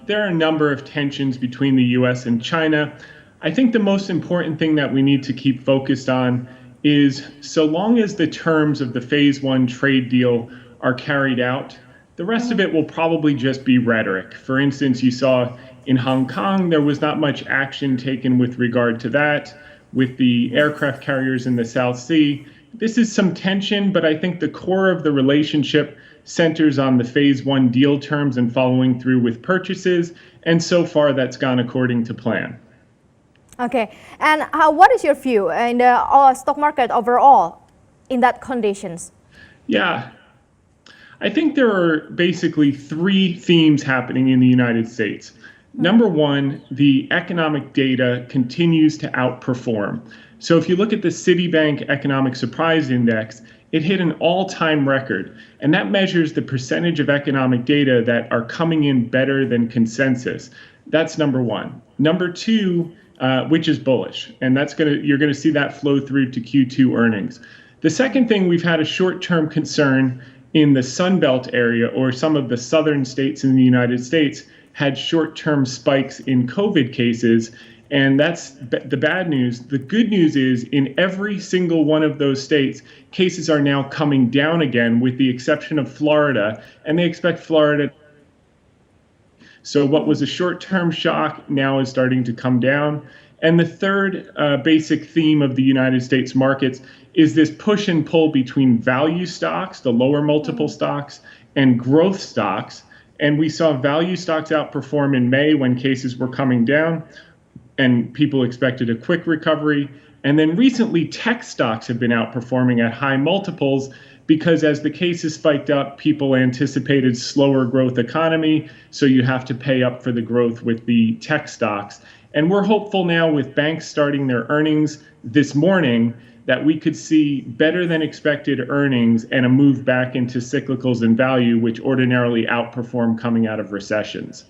There are a number of tensions between the US and China. I think the most important thing that we need to keep focused on is so long as the terms of the phase one trade deal are carried out, the rest of it will probably just be rhetoric. For instance, you saw in Hong Kong, there was not much action taken with regard to that. With the aircraft carriers in the South Sea, this is some tension, but I think the core of the relationship centers on the phase one deal terms and following through with purchases. And so far, that's gone according to plan. Okay, and what is your view in the stock market overall in that conditions? Yeah, I think there are basically three themes happening in the United States. Number one, the economic data continues to outperform. So if you look at the Citibank Economic Surprise Index, it hit an all-time record, and that measures the percentage of economic data that are coming in better than consensus. That's number one. Number two, which is bullish, and you're gonna see that flow through to Q2 earnings. The second thing, we've had a short-term concern in the Sun Belt area, or some of the southern states in the United States had short-term spikes in COVID cases, and that's the bad news. The good news is in every single one of those states, cases are now coming down again, with the exception of Florida, and they expect Florida. So what was a short-term shock now is starting to come down. And the third basic theme of the United States markets is this push and pull between value stocks, the lower multiple stocks, and growth stocks. And we saw value stocks outperform in May when cases were coming down and people expected a quick recovery. And then recently, tech stocks have been outperforming at high multiples because as the cases spiked up, people anticipated slower growth economy, so you have to pay up for the growth with the tech stocks. And we're hopeful now with banks starting their earnings this morning that we could see better than expected earnings and a move back into cyclicals and value, which ordinarily outperform coming out of recessions.